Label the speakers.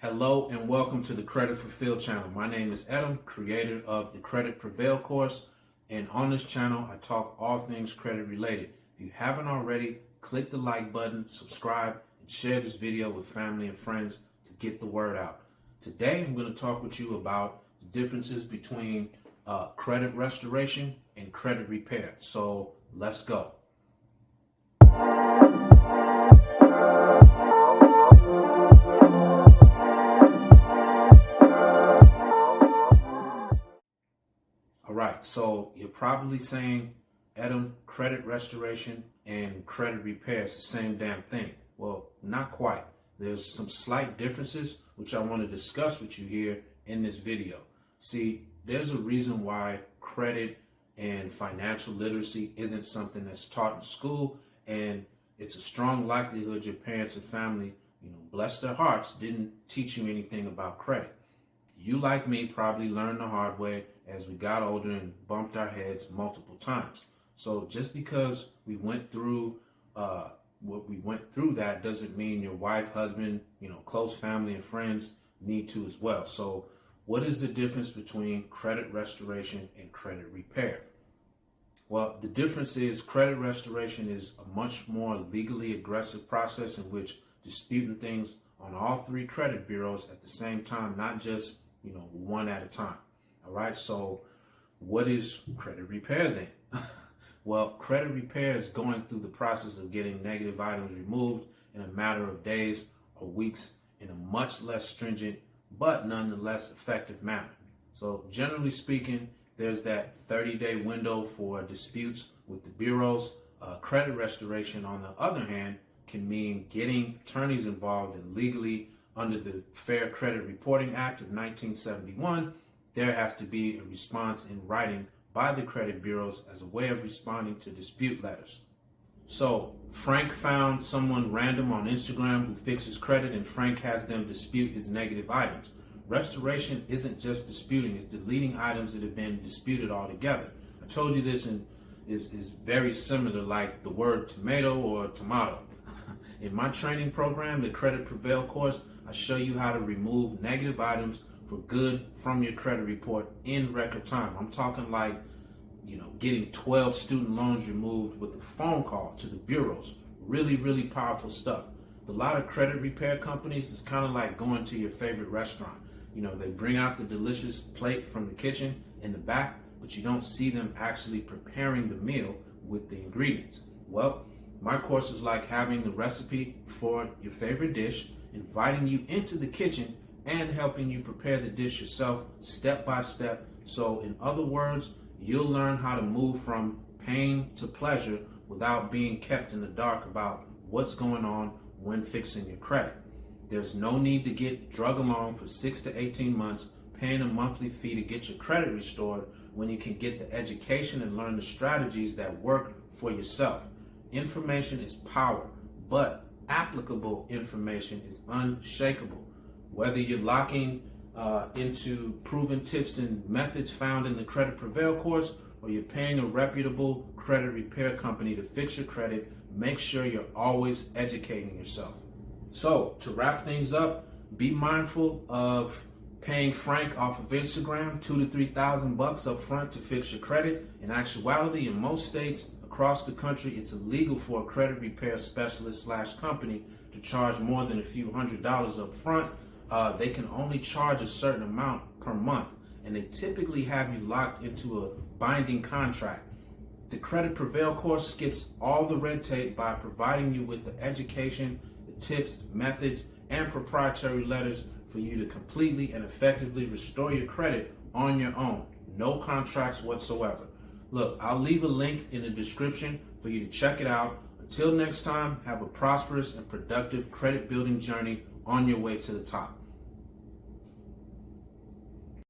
Speaker 1: Hello and welcome to the Credit Fulfilled channel. My name is Adam, creator of the Credit Prevail course, and on this channel I talk all things credit related. If you haven't already, click the like button, subscribe, and share this video with family and friends to get the word out. Today I'm going to talk with you about the differences between credit restoration and credit repair. So let's go. All right, so you're probably saying, Adam, credit restoration and credit repair is the same damn thing. Well, not quite. There's some slight differences which I want to discuss with you here in this video. See, there's a reason why credit and financial literacy isn't something that's taught in school, and it's a strong likelihood your parents and family, bless their hearts, didn't teach you anything about credit. You, like me, probably learned the hard way as we got older and bumped our heads multiple times. So just because we went through what we went through, that doesn't mean your wife, husband, close family and friends need to as well. So what is the difference between credit restoration and credit repair? Well, the difference is credit restoration is a much more legally aggressive process in which disputing things on all three credit bureaus at the same time, not just one at a time. All right, so what is credit repair then? Well, credit repair is going through the process of getting negative items removed in a matter of days or weeks in a much less stringent but nonetheless effective manner. So generally speaking, there's that 30-day window for disputes with the bureaus. Credit restoration, on the other hand, can mean getting attorneys involved and legally, under the Fair Credit Reporting Act of 1971, there has to be a response in writing by the credit bureaus as a way of responding to dispute letters. So Frank found someone random on Instagram who fixes credit, and Frank has them dispute his negative items. Restoration isn't just disputing, it's deleting items that have been disputed altogether. I told you this is very similar, like the word tomato or tomato. In my training program, the Credit Prevail course, I show you how to remove negative items for good from your credit report in record time. I'm talking like, getting 12 student loans removed with a phone call to the bureaus. Really, really powerful stuff. A lot of credit repair companies, it's kind of like going to your favorite restaurant. They bring out the delicious plate from the kitchen in the back, but you don't see them actually preparing the meal with the ingredients. Well, my course is like having the recipe for your favorite dish, inviting you into the kitchen and helping you prepare the dish yourself step by step. So in other words, you'll learn how to move from pain to pleasure without being kept in the dark about what's going on when fixing your credit. There's no need to get drug along for 6 to 18 months, paying a monthly fee to get your credit restored when you can get the education and learn the strategies that work for yourself. Information is power, but applicable information is unshakable. Whether you're locking into proven tips and methods found in the Credit Prevail course, or you're paying a reputable credit repair company to fix your credit, make sure you're always educating yourself. So to wrap things up, be mindful of paying Frank off of Instagram $2,000 to $3,000 up front to fix your credit. In actuality, in most states across the country, it's illegal for a credit repair specialist / company to charge more than a few $100s up front. They can only charge a certain amount per month, and they typically have you locked into a binding contract. The Credit Prevail course skips all the red tape by providing you with the education, the tips, methods, and proprietary letters for you to completely and effectively restore your credit on your own. No contracts whatsoever. Look, I'll leave a link in the description for you to check it out. Until next time, have a prosperous and productive credit building journey on your way to the top.